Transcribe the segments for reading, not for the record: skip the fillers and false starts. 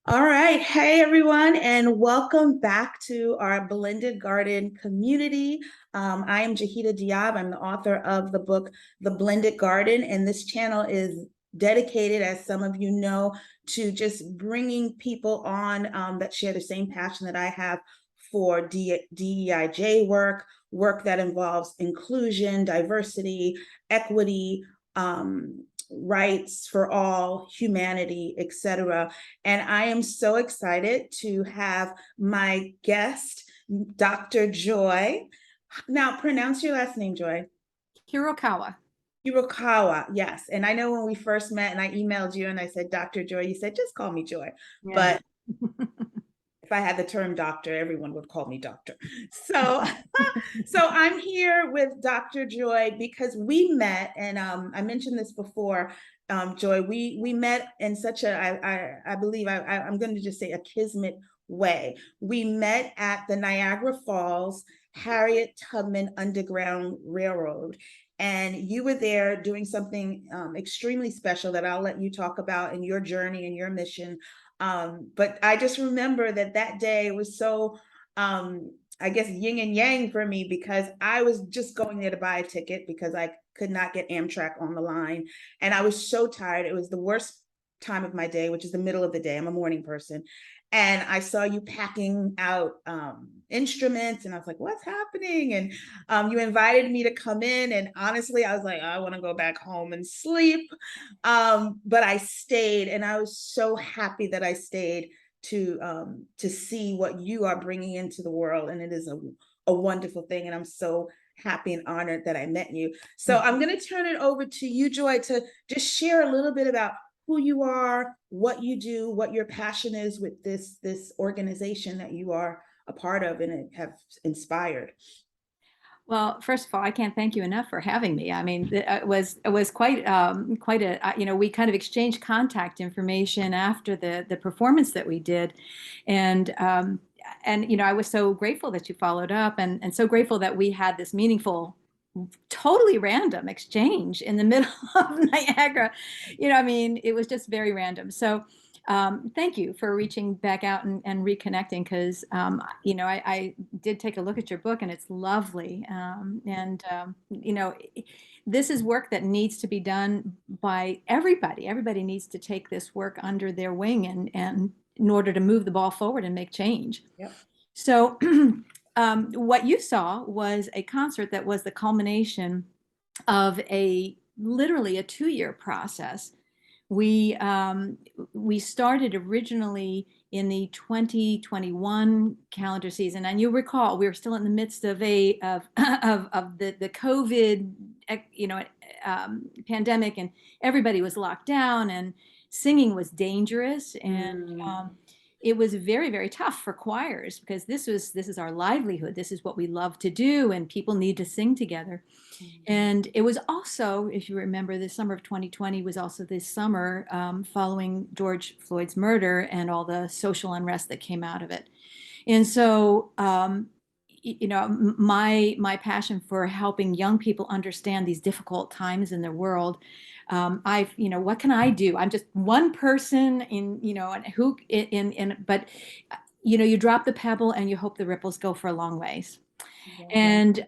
All right. Hey, everyone, and welcome back to our Blended Garden community. I am Jahida Diab. I'm the author of the book, The Blended Garden, and this channel is dedicated, as some of you know, to just bringing people on that share the same passion that I have for DEIJ work that involves inclusion, diversity, equity, rights for all, humanity, etc. And I am so excited to have my guest, Dr. Joy. Now, pronounce your last name, Joy. Hirokawa. Hirokawa, yes. And I know when we first met and I emailed you and I said, Dr. Joy, you said, just call me Joy. Yeah. But if I had the term doctor, everyone would call me doctor. So, so I'm here with Dr. Joy because we met, and I mentioned this before, Joy. We met in such a, I believe, I'm going to just say a kismet way. We met at the Niagara Falls Harriet Tubman Underground Railroad. And you were there doing something extremely special that I'll let you talk about in your journey and your mission. But I just remember that day was so, I guess, yin and yang for me because I was just going there to buy a ticket because I could not get Amtrak on the line. And I was so tired. It was the worst time of my day, which is the middle of the day. I'm a morning person. And I saw you packing out instruments, and I was like, what's happening? And you invited me to come in. And honestly, I was like, I want to go back home and sleep. But I stayed, and I was so happy that I stayed to see what you are bringing into the world, and it is a wonderful thing. And I'm so happy and honored that I met you. So I'm going to turn it over to you, Joy, to just share a little bit about who you are, what you do, what your passion is with this organization that you are a part of and have inspired. Well, first of all, I can't thank you enough for having me. I mean, it was quite a we kind of exchanged contact information after the performance that we did, and I was so grateful that you followed up, and so grateful that we had this meaningful, totally random exchange in the middle of Niagara. I mean, it was just very random. So thank you for reaching back out and reconnecting because, I did take a look at your book and it's lovely. This is work that needs to be done by everybody. Everybody needs to take this work under their wing and in order to move the ball forward and make change. Yep. So what you saw was a concert that was the culmination of literally a 2-year process. We started originally in the 2021 calendar season, and you recall we were still in the midst of the COVID, pandemic, and everybody was locked down, and singing was dangerous, and it was very, very tough for choirs because this is our livelihood. This is what we love to do, and people need to sing together. And it was also, if you remember, the summer of 2020 was also this summer following George Floyd's murder and all the social unrest that came out of it. And so, my passion for helping young people understand these difficult times in their world. What can I do? I'm just one person but you drop the pebble and you hope the ripples go for a long ways. And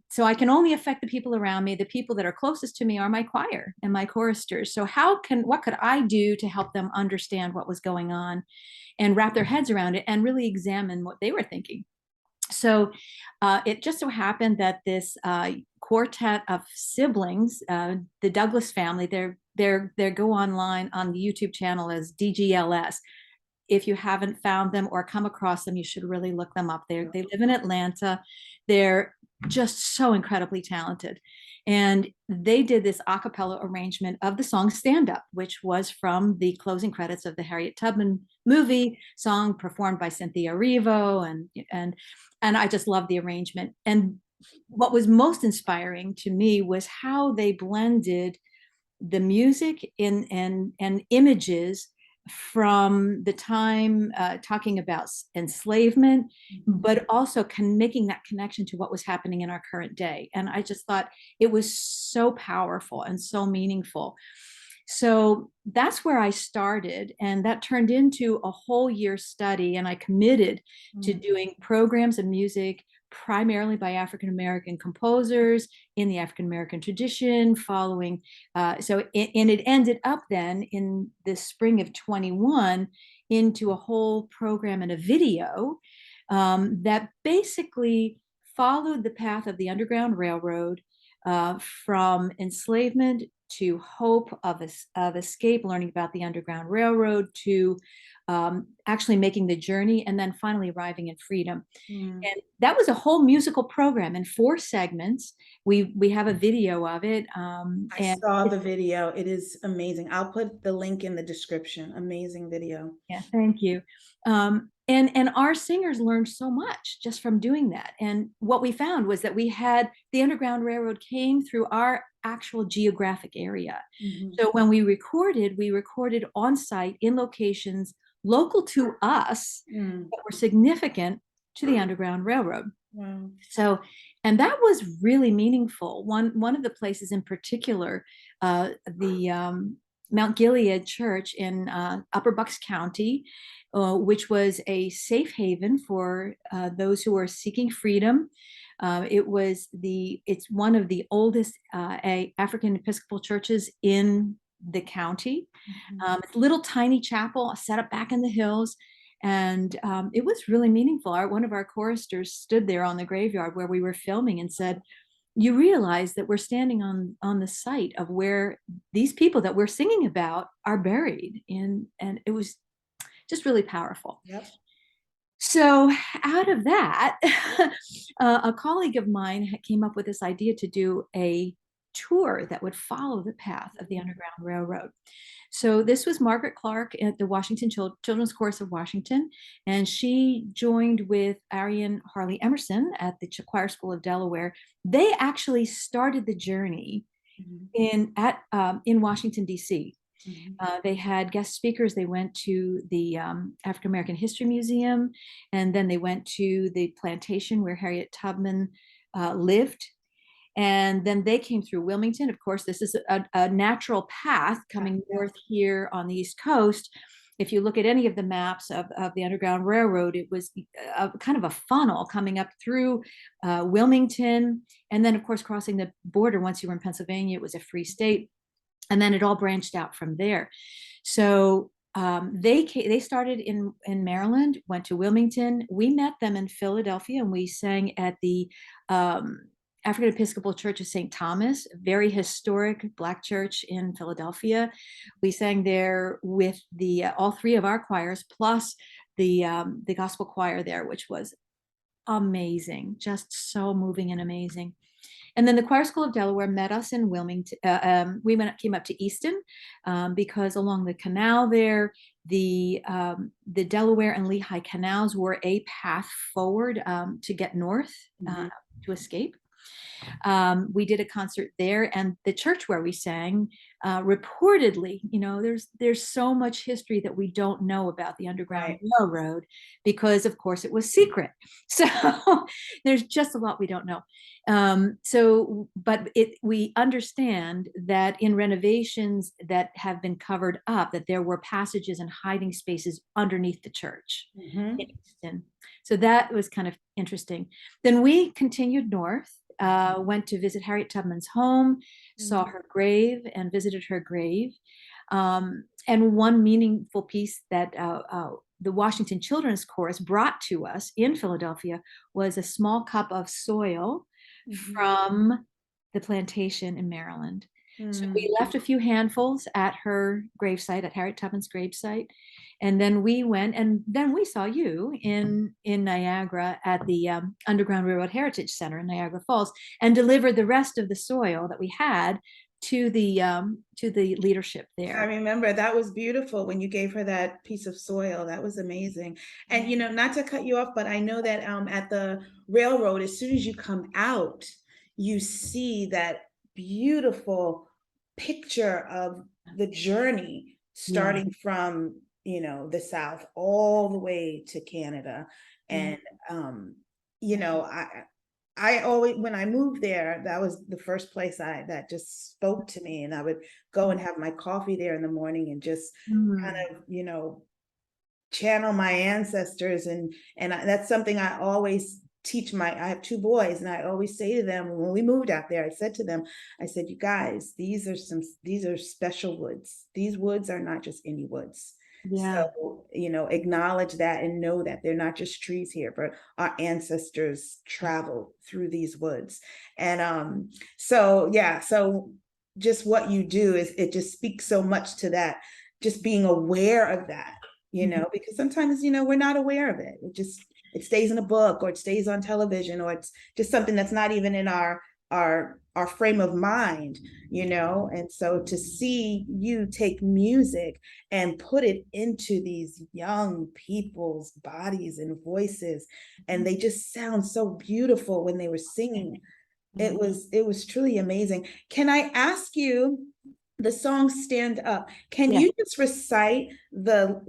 so I can only affect the people around me. The people that are closest to me are my choir and my choristers. So what could I do to help them understand what was going on and wrap their heads around it and really examine what they were thinking? So it just so happened that this quartet of siblings, the Douglas family, they go online on the YouTube channel as DGLS. If you haven't found them or come across them, you should really look them up. They live in Atlanta. They're just so incredibly talented. And they did this a cappella arrangement of the song Stand Up, which was from the closing credits of the Harriet Tubman movie, song performed by Cynthia Erivo. And I just love the arrangement. And what was most inspiring to me was how they blended the music and images from the time talking about enslavement, but also making that connection to what was happening in our current day. And I just thought it was so powerful and so meaningful. So that's where I started, and that turned into a whole year study. And I committed to doing programs of music primarily by African American composers in the African American tradition, following. And it ended up then in the spring of 21 into a whole program and a video that basically followed the path of the Underground Railroad from enslavement to hope of escape, learning about the Underground Railroad, to actually making the journey, and then finally arriving in freedom. And that was a whole musical program in 4 segments. We have a video of it. I saw the video. It is amazing. I'll put the link in the description. Amazing video. Yeah, thank you. And our singers learned so much just from doing that. And what we found was that we had the Underground Railroad came through our actual geographic area. So when we recorded on site in locations local to us that were significant to the Underground Railroad. Wow. So, and that was really meaningful. One of the places in particular, the Mount Gilead Church in Upper Bucks County, which was a safe haven for those who were seeking freedom. It's one of the oldest African Episcopal churches in the county. It's a little tiny chapel set up back in the hills. And it was really meaningful. One of our choristers stood there on the graveyard where we were filming and said, you realize that we're standing on the site of where these people that we're singing about are buried in, and it was just really powerful. Yep. So out of that, a colleague of mine came up with this idea to do a tour that would follow the path of the Underground Railroad. So this was Margaret Clark at the Washington Children's Chorus of Washington, and she joined with Arian Harley Emerson at the Choir School of Delaware. They actually started the journey in Washington, D.C. They had guest speakers. They went to the African American History Museum, and then they went to the plantation where Harriet Tubman lived. And then they came through Wilmington. Of course, this is a natural path coming north here on the East Coast. If you look at any of the maps of the Underground Railroad, it was kind of a funnel coming up through Wilmington. And then, of course, crossing the border. Once you were in Pennsylvania, it was a free state. And then it all branched out from there. So they started in Maryland, went to Wilmington. We met them in Philadelphia, and we sang at the African Episcopal Church of St. Thomas, a very historic Black church in Philadelphia. We sang there with all 3 of our choirs, plus the gospel choir there, which was amazing, just so moving and amazing. And then the Choir School of Delaware met us in Wilmington. Came up to Easton because along the canal there, the Delaware and Lehigh canals were a path forward to get north to escape. We did a concert there, and the church where we sang, reportedly, there's so much history that we don't know about the Underground Railroad because, of course, it was secret. So there's just a lot we don't know. But we understand that in renovations that have been covered up, that there were passages and hiding spaces underneath the church in Easton. So that was kind of interesting. Then we continued north. Went to visit Harriet Tubman's home, saw her grave, and visited her grave. And one meaningful piece that the Washington Children's Chorus brought to us in Philadelphia was a small cup of soil from the plantation in Maryland. So we left a few handfuls at her gravesite, at Harriet Tubman's gravesite. And then we went, and then we saw you in Niagara at the Underground Railroad Heritage Center in Niagara Falls, and delivered the rest of the soil that we had to the leadership there. I remember that was beautiful when you gave her that piece of soil. That was amazing. And not to cut you off, but I know that at the railroad, as soon as you come out, you see that beautiful picture of the journey starting from the South all the way to Canada. And when I moved there, that was the first place that just spoke to me. And I would go and have my coffee there in the morning and just kind Mm. of, channel my ancestors. That's something I always teach I have two boys, and I always say to them when we moved out there, I said to them, I said, you guys, these are special woods. These woods are not just any woods. Yeah. So, acknowledge that and know that they're not just trees here, but our ancestors traveled through these woods. And so yeah, so just what you do is it just speaks so much to that, just being aware of that, because sometimes, we're not aware of it. It stays in a book, or it stays on television, or it's just something that's not even in our frame of mind, and so to see you take music and put it into these young people's bodies and voices, and they just sound so beautiful when they were singing. It was truly amazing. Can I ask you, the song Stand Up, can Yeah. you just recite the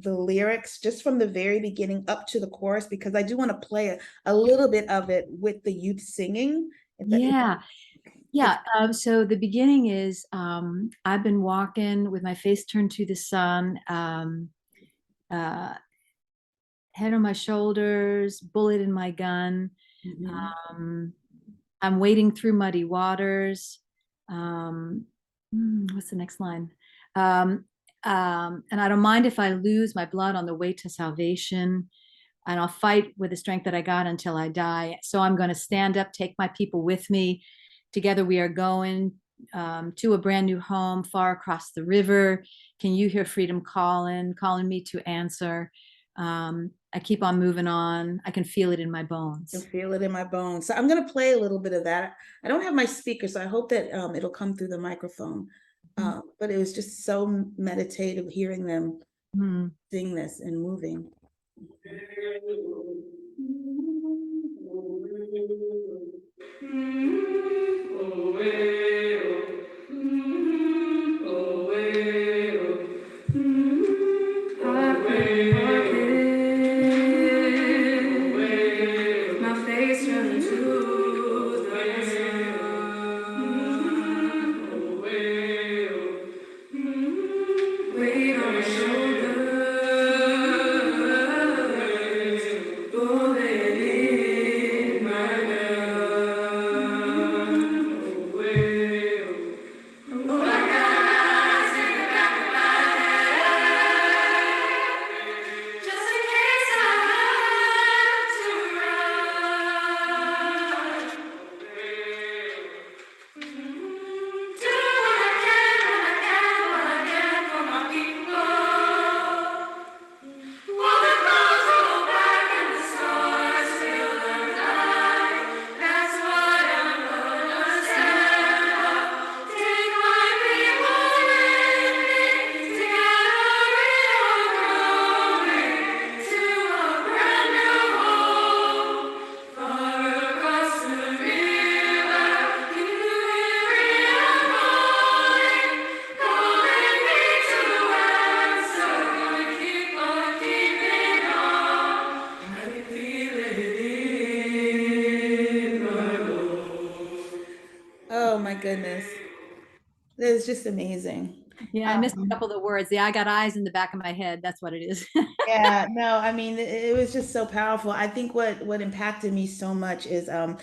lyrics just from the very beginning up to the chorus, because I do want to play a little bit of it with the youth singing. Yeah. Yeah. So the beginning is, I've been walking with my face turned to the sun, uh, head on my shoulders, bullet in my gun. Mhm. Um, I'm wading through muddy waters. Um, what's the next line? Um, and I don't mind if I lose my blood on the way to salvation. And I'll fight with the strength that I got until I die. So I'm going to stand up, take my people with me. Together we are going to a brand new home far across the river. Can you hear freedom calling me to answer? I keep on moving on. I can feel it in my I bones. feel it in my bones. So I'm going to play a little bit of that. I don't have my speaker, so I hope that it'll come through the microphone. But it was just so meditative hearing them Mm-hmm. sing this and moving. My face turned to the sun. Weight on my shoulders, bullet in my gun. All I got is in the back of my head, just in case I have to run. Do what I can, what I can for my people. While the clouds roll back and the stars still alive, that's what I'm gonna stand up. Take my people with me, together we are growing to a brand new home. Far across the river, you hear freedom calling me to answer. Gonna keep on keeping on. I can feel it in my bones. Oh my goodness. It's just amazing. Yeah, I missed a couple of the words. Yeah, I got eyes in the back of my head. That's what it is. Yeah, no, I mean, it was just so powerful. I think what impacted me so much is um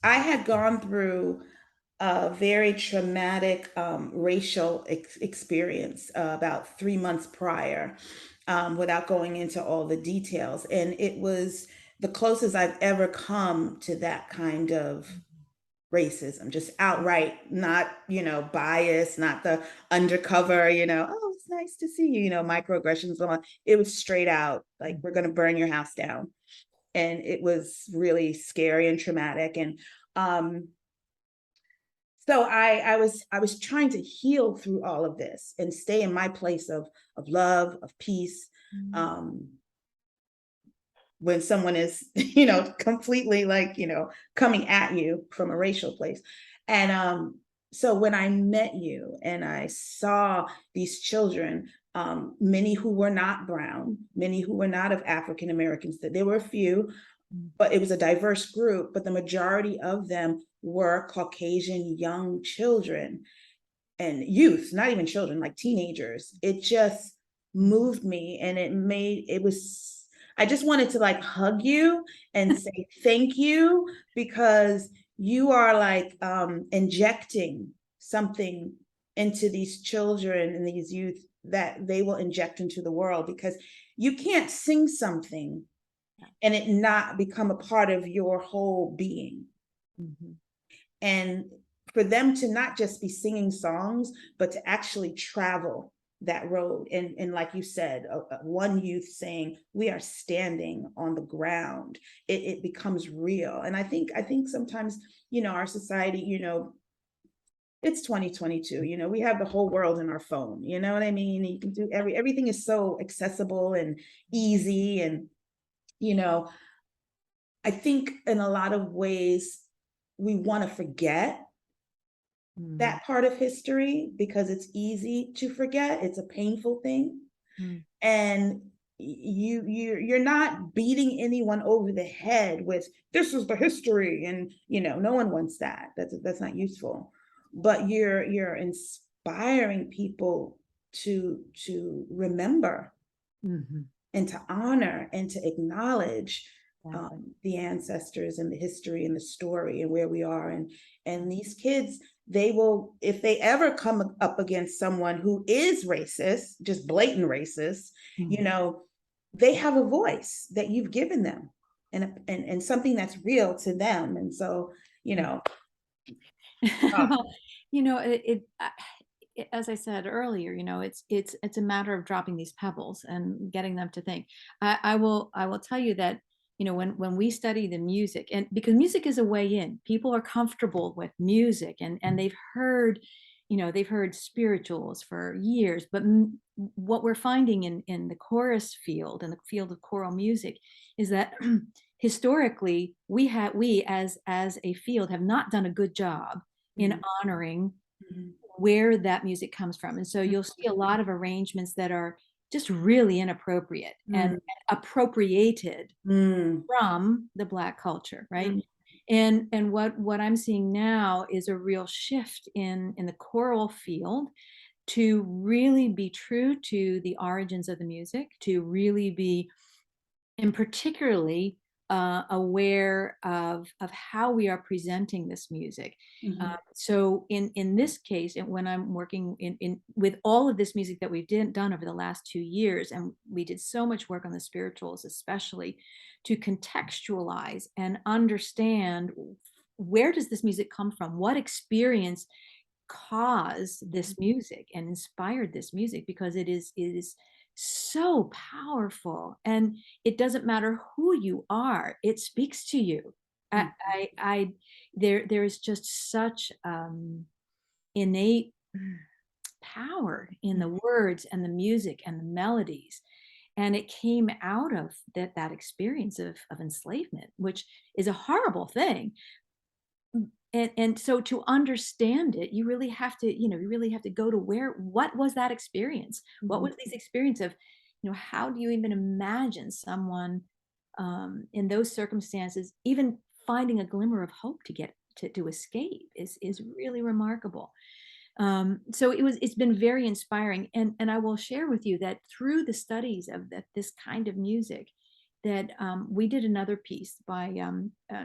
I had gone through a very traumatic racial experience about 3 months prior, without going into all the details. And it was the closest I've ever come to that kind of racism, just outright, not, bias, not the undercover, oh, it's nice to see you, microaggressions on. It was straight out, like, we're going to burn your house down. And it was really scary and traumatic. And so I was trying to heal through all of this and stay in my place of love, of peace. Um, when someone is, completely, like, coming at you from a racial place. And so when I met you and I saw these children, many who were not brown, many who were not of African Americans, that there were a few, but it was a diverse group, but the majority of them were Caucasian young children and youth, not even children, like teenagers. It just moved me, and I just wanted to like hug you and say thank you, because you are like injecting something into these children and these youth that they will inject into the world, because you can't sing something and it not become a part of your whole being. Mhm. And for them to not just be singing songs, but to actually travel that road. And like you said, one youth saying, we are standing on the ground, it becomes real. And I think sometimes, our society, it's 2022, we have the whole world in our phone, you know what I mean? You can do everything is so accessible and easy. And, I think in a lot of ways, we want to forget that part of history because it's easy to forget. It's a painful thing. Mm. And you're not beating anyone over the head with this is the history, and no one wants that. That's not useful. But you're inspiring people to remember Mhm. and to honor and to acknowledge Exactly. the ancestors and the history and the story and where we are. And these kids, they will, if they ever come up against someone who is racist, just blatant racist, Mhm. they have a voice that you've given them, and something that's real to them. And so, uh, Well, as I said earlier, it's a matter of dropping these pebbles and getting them to think. I will tell you that, when we study the music, and because music is a way in, people are comfortable with music, and they've heard spirituals for years. But what we're finding in the chorus field, in the field of choral music, is that historically we as a field have not done a good job in honoring mhm, where that music comes from. And so you'll see a lot of arrangements that are just really inappropriate and mm, appropriated mm, from the Black culture, right? mm, And what I'm seeing now is a real shift in the choral field to really be true to the origins of the music, to really be, and particularly aware of how we are presenting this music. mhm, So in this case, and when I'm working in with all of this music that we've done over the last 2 years, and we did so much work on the spirituals, especially to contextualize and understand where does this music come from, what experience caused this music and inspired this music, because it is so powerful, and it doesn't matter who you are, it speaks to you. I, mm, I there is just such innate power in mm, the words and the music and the melodies, and it came out of that experience of enslavement, which is a horrible thing. And so to understand it, you really have to go to what was that experience? What mhm, was these experience of, how do you even imagine someone in those circumstances even finding a glimmer of hope to get to escape is really remarkable. So it's been very inspiring, and I will share with you that through the studies of this kind of music, that we did another piece by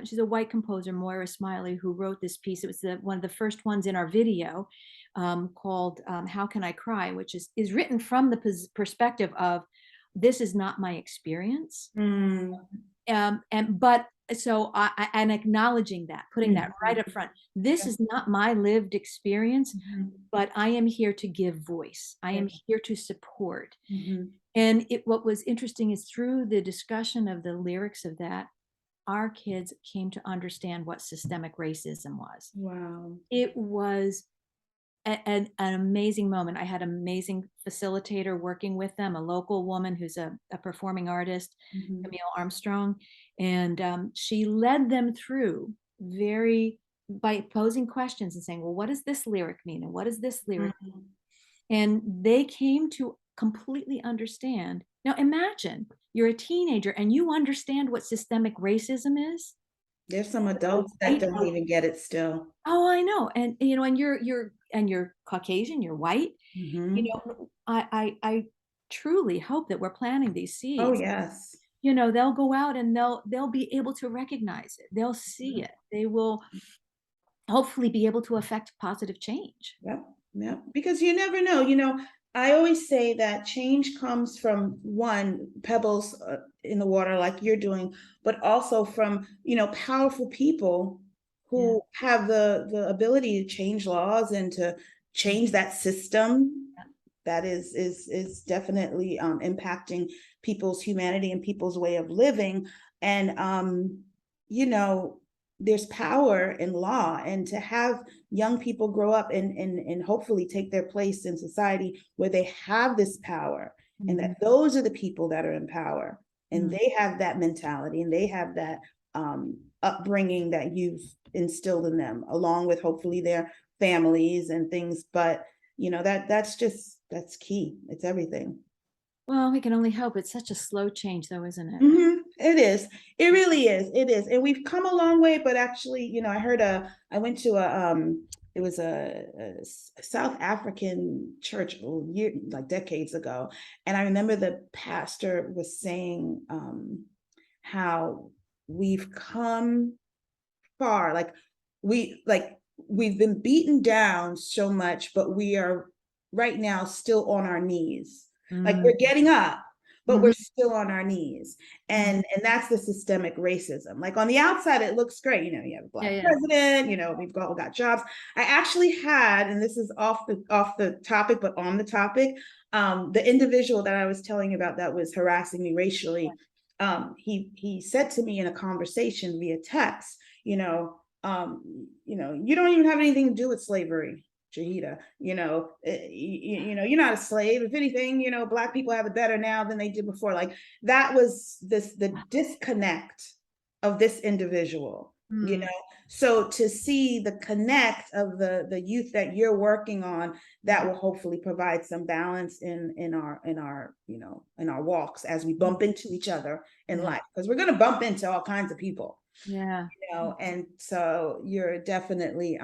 she's a white composer, Moira Smiley, who wrote this piece. It was one of the first ones in our video, called "How Can I Cry," which is written from the perspective of, this is not my experience, mm, but so and acknowledging that, putting that right mhm, up front, this yeah, is not my lived experience, mhm, but I am here to give voice, I yeah, am here to support. mhm, And what was interesting is through the discussion of the lyrics of that, our kids came to understand what systemic racism was. wow, It was an amazing moment. I had an amazing facilitator working with them, a local woman who's a performing artist, mhm, Camille Armstrong, and she led them through very by posing questions and saying, well, what does this lyric mean? And what does this lyric? mhm, And they came to completely understand. Now imagine you're a teenager and you understand what systemic racism is. There's some adults that Right? don't even get it still. Oh, I know. And and you're Caucasian, you're white. Hmm. I truly hope that we're planting these Oh, seeds. yes. They'll go out and they'll be able to recognize it. They'll see it. They will hopefully be able to affect positive change. Yep, yep. Because you never know. I always say that change comes from one, pebbles in the water, like you're doing, but also from powerful people Yeah. who have the ability to change laws and to change that system that is definitely impacting people's humanity and people's way of living. And you know, there's power in law, and to have young people grow up and hopefully take their place in society where they have this power, and Mhm. that those are the people that are in power, and Mm. they have that mentality and they have that upbringing that you've instilled in them, along with hopefully their families and things. But that's key. It's everything. Well, we can only hope. It's such a slow change, though, isn't it? It is. It really is. It is. And we've come a long way, but actually, I went to it was a South African church like decades ago. And I remember the pastor was saying how we've come far. We've been beaten down so much, but we are right now still on our knees. Like Mm. we're getting up, but we're Mhm. still on our knees. Mhm. And that's the systemic racism. Like on the outside, it looks great. You have a Yeah, black yeah. president, we got jobs. I actually had, and this is off the topic, but on the topic, the individual that I was telling you about that was harassing me racially. He said to me in a conversation via text, you don't even have anything to do with slavery, Jahida. You're not a slave. If anything, Black people have it better now than they did before. Like that was the disconnect of this individual. you know Mm. so to see the connect of the youth that you're working on, that will hopefully provide some balance in our walks as we bump into each other in Yeah. life, because we're going to bump into all kinds of people. Yeah. And so you're definitely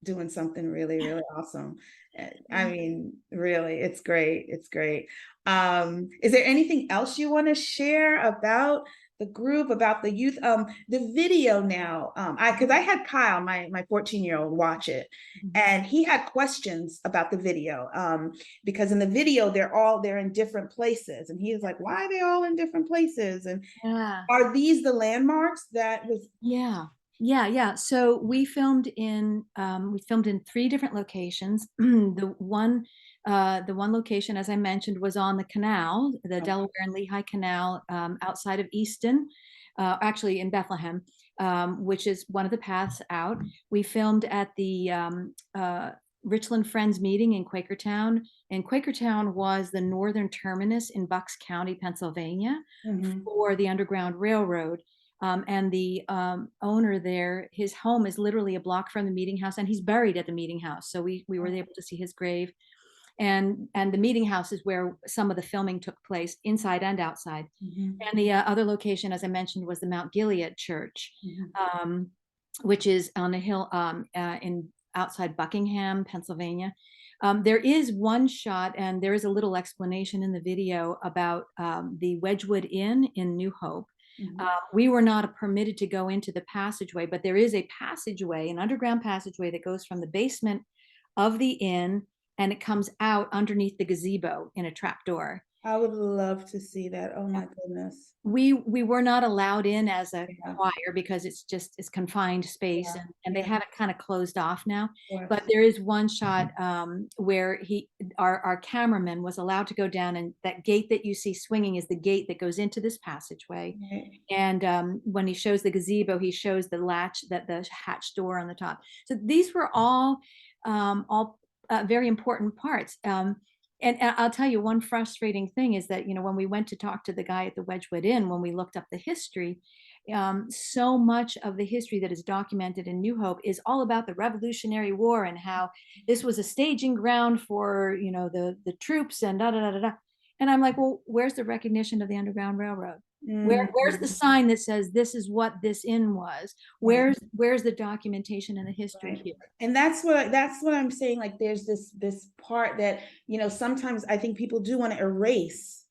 doing something really, really awesome. I Yeah. mean, really, it's great. It's great. Is there anything else you want to share about the group, about the youth? The video now, because I had Kyle, my 14-year-old, watch it, Mhm. and he had questions about the video. Because in the video, they're in different places, and he was like, "Why are they all in different places? And Yeah. are these the landmarks that was?" Yeah. Yeah, yeah. So we filmed in three different locations. The one location, as I mentioned, was on the canal, the Okay. Delaware and Lehigh Canal, outside of Easton, actually in Bethlehem, which is one of the paths out. We filmed at the Richland Friends meeting in Quakertown, and Quakertown was the northern terminus in Bucks County, Pennsylvania, Mhm. for the Underground Railroad. And the owner there, his home is literally a block from the meeting house, and he's buried at the meeting house. So we were able to see his grave, and the meeting house is where some of the filming took place, inside and outside. Mhm. And the other location, as I mentioned, was the Mount Gilead Church, Mhm. um, which is on a hill in outside Buckingham, Pennsylvania. There is one shot, and there is a little explanation in the video about the Wedgwood Inn in New Hope. Mhm. We were not permitted to go into the passageway, but there is a passageway, an underground passageway that goes from the basement of the inn, and it comes out underneath the gazebo in a trap door. I would love to see that. Oh my goodness. We were not allowed in as a Yeah, choir because it's confined space, yeah, and they yeah, have it kind of closed off now. of But course. there is one shot where our cameraman was allowed to go down, and that gate that you see swinging is the gate that goes into this passageway. Right. And when he shows the gazebo, he shows the latch, that the hatch door on the top. So these were all very important parts. And I'll tell you, one frustrating thing is that, when we went to talk to the guy at the Wedgwood Inn, when we looked up the history, so much of the history that is documented in New Hope is all about the Revolutionary War and how this was a staging ground for, the troops and da da da da da. And I'm like, well, where's the recognition of the Underground Railroad? Where's the Mhm. sign that says this is what this inn was? Right. Where's the documentation and the history Right. here? And that's what I'm saying. Like there's this part that, sometimes I think people do want to erase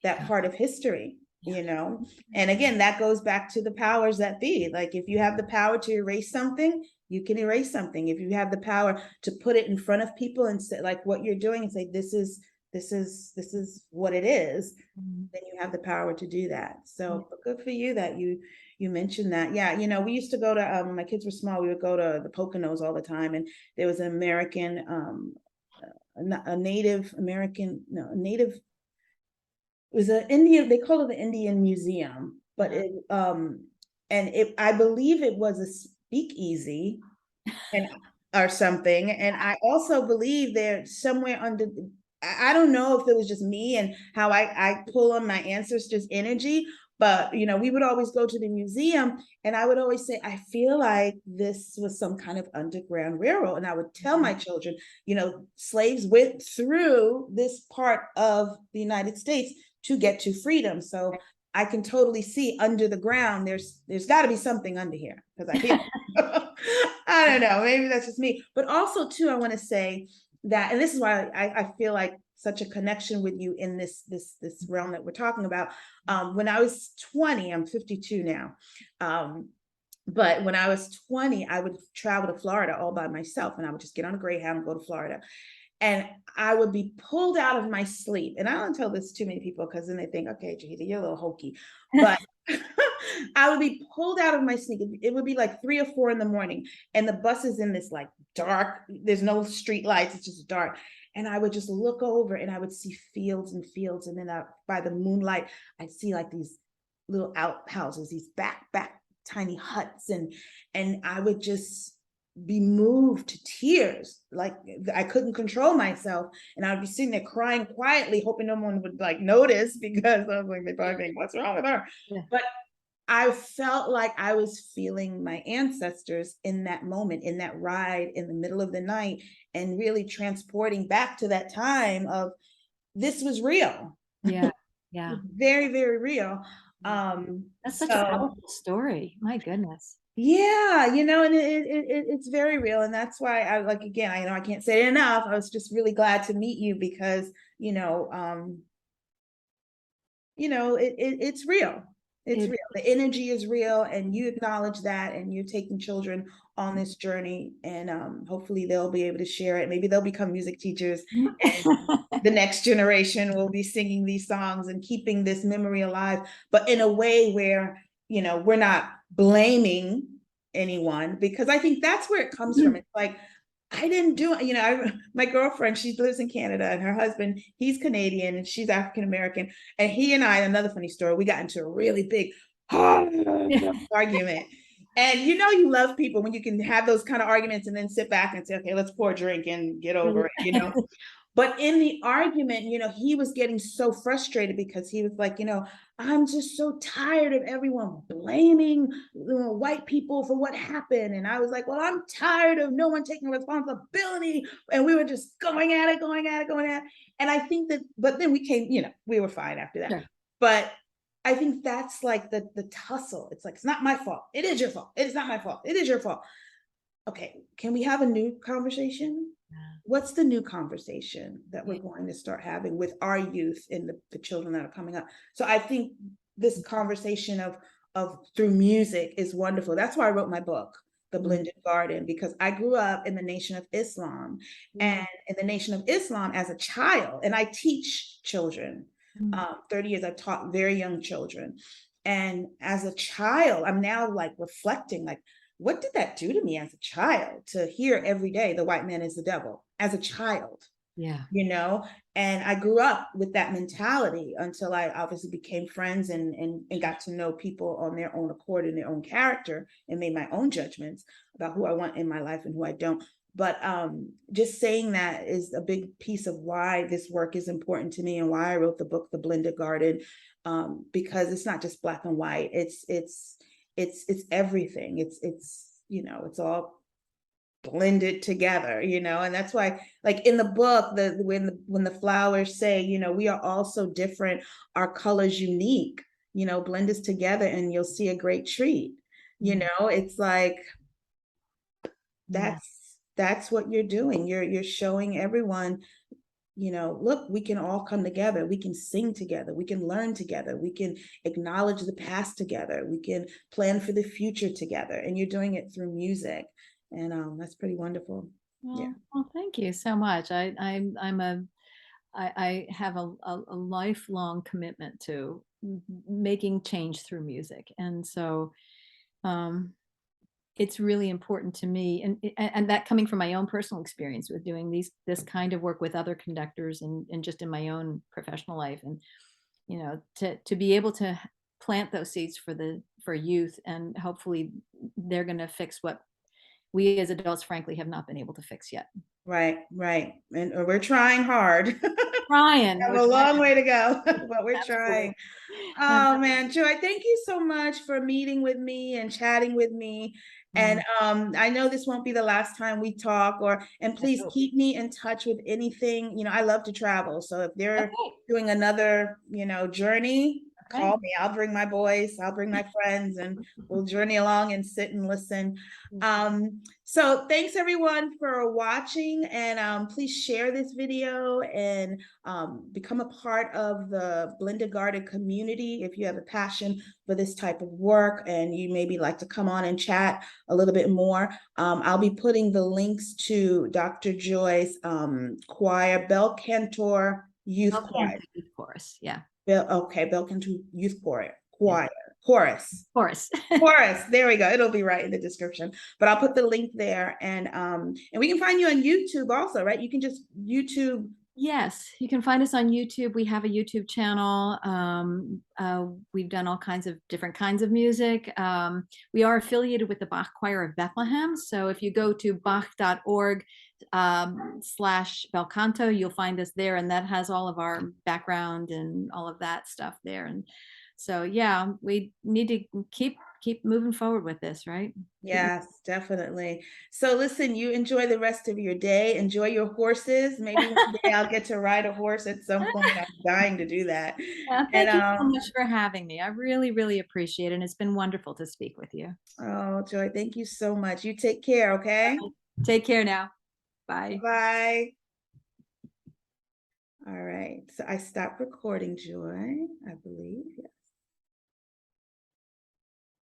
that Yeah. part of history, Yeah. And again, that goes back to the powers that be. Like if you have the power to erase something, you can erase something. If you have the power to put it in front of people and say like what you're doing and say this is what it is, Mhm. then you have the power to do that. Yeah. So but good for you that you mentioned that. Yeah, we used to go to when my kids were small, we would go to the Poconos all the time, and there was an American a Native American, no, a Native, it was an Indian, they call it the Indian Museum, but Uh-huh. it and it I believe it was a speakeasy and or something. And I also believe they're somewhere under. I don't know if it was just me and how I pull on my ancestors' energy, but we would always go to the museum, and I would always say, I feel like this was some kind of underground railroad. And I would tell my children, slaves went through this part of the United States to get to freedom. So I can totally see under the ground, there's got to be something under here because I feel I don't know, maybe that's just me. But also too, I want to say that, and this is why I feel like such a connection with you in this realm that we're talking about. When I was 20, I'm 52 now. But when I was 20, I would travel to Florida all by myself, and I would just get on a Greyhound and go to Florida. And I would be pulled out of my sleep. And I don't tell this to too many people because then they think, okay, Jahida, you're a little hokey. But I would be pulled out of my sleep. It would be like 3 or 4 in the morning, and the bus is in this like dark, there's no street lights, it's just dark. And I would just look over and I would see fields and fields. And then by the moonlight, I'd see like these little outhouses, these back tiny huts. And I would just be moved to tears. Like I couldn't control myself. And I'd be sitting there crying quietly, hoping no one would like notice, because I was like, they probably think, what's wrong with her? Yeah. But I felt like I was feeling my ancestors in that moment, in that ride in the middle of the night, and really transporting back to that time of this was real. Yeah. Yeah. Very, very real. That's such a So powerful story. My goodness. yeah, and it's very real. And that's why I like, again, I know I can't say it enough. I was just really glad to meet you because, it's real. It's It, real. The energy is real, and you acknowledge that, and you're taking children on this journey, and hopefully they'll be able to share it. Maybe they'll become music teachers, and the next generation will be singing these songs and keeping this memory alive, but in a way where, we're not blaming anyone, because I think that's where it comes from. It's like, I didn't do it. My girlfriend, she lives in Canada, and her husband, he's Canadian and she's African American. And he and I, another funny story, we got into a really big argument. And you love people when you can have those kind of arguments and then sit back and say, okay, let's pour a drink and get over it. But in the argument, he was getting so frustrated because he was like, I'm just so tired of everyone blaming white people for what happened. And I was like, well, I'm tired of no one taking responsibility. And we were just going at it. And I think that, but then we came, we were fine after that. Sure. But I think that's like the tussle. It's like, it's not my fault. It is your fault. It's not my fault. It is your fault. Okay, can we have a new conversation? What's the new conversation that we're going to start having with our youth and the children that are coming up? So I think this conversation of through music is wonderful. That's why I wrote my book, The Blended Garden, because I grew up in the Nation of Islam, and in the Nation of Islam as a child, and I teach children. 30 years, I've taught very young children. And as a child, I'm now like reflecting, like, what did that do to me as a child to hear every day the white man is the devil as a child? Yeah. And I grew up with that mentality until I obviously became friends and got to know people on their own accord and their own character, and made my own judgments about who I want in my life and who I don't. But just saying that is a big piece of why this work is important to me and why I wrote the book, The Blended Garden, because it's not just black and white. It's everything. It's all blended together, and that's why, like in the book, when when the flowers say, you know, we are all so different, our colors unique, you know, blend us together and you'll see a great treat. You know, it's like, Yeah. that's what you're doing. You're showing everyone, you know, look, we can all come together. We can sing together. We can learn together. We can acknowledge the past together. We can plan for the future together. And you're doing it through music. And that's pretty wonderful. Yeah. Well, thank you so much. I have a lifelong commitment to making change through music. And so, it's really important to me, and that coming from my own personal experience with doing this kind of work with other conductors and just in my own professional life, and you know, to be able to plant those seeds for youth, and hopefully they're going to fix what we as adults frankly have not been able to fix yet. Right, right. And we're trying hard. Ryan, Have a long way to go, but we're trying. absolutely. Oh man, Joy, thank you so much for meeting with me and chatting with me. And I know this won't be the last time we talk, and please keep me in touch with anything. You know, I love to travel. So if they're doing another, you know, journey, call me. I'll bring my boys, I'll bring my friends, and we'll journey along and sit and listen. So thanks everyone for watching, and please share this video and become a part of the Blended Garden community if you have a passion for this type of work and you maybe like to come on and chat a little bit more. I'll be putting the links to Dr. Joy's choir, Bel Cantor Youth Choir. Youth Chorus, yeah. Bel Cantor Youth Choir. Chorus. There we go. It'll be right in the description, but I'll put the link there, and we can find you on YouTube also, right? You can just YouTube. Yes, you can find us on YouTube. We have a YouTube channel. We've done all kinds of different kinds of music. We are affiliated with the Bach Choir of Bethlehem. So if you go to bach.org /Bel Canto, you'll find us there, and that has all of our background and all of that stuff there. And so, yeah, we need to keep moving forward with this, right? Yes, definitely. So listen, you enjoy the rest of your day. Enjoy your horses. Maybe one day I'll get to ride a horse at some point. I'm dying to do that. Thank you so much for having me. I really, really appreciate it. And it's been wonderful to speak with you. Oh, Joy, thank you so much. You take care, okay? Take care now. Bye. Bye. All right. So I stopped recording, Joy, I believe. Yeah.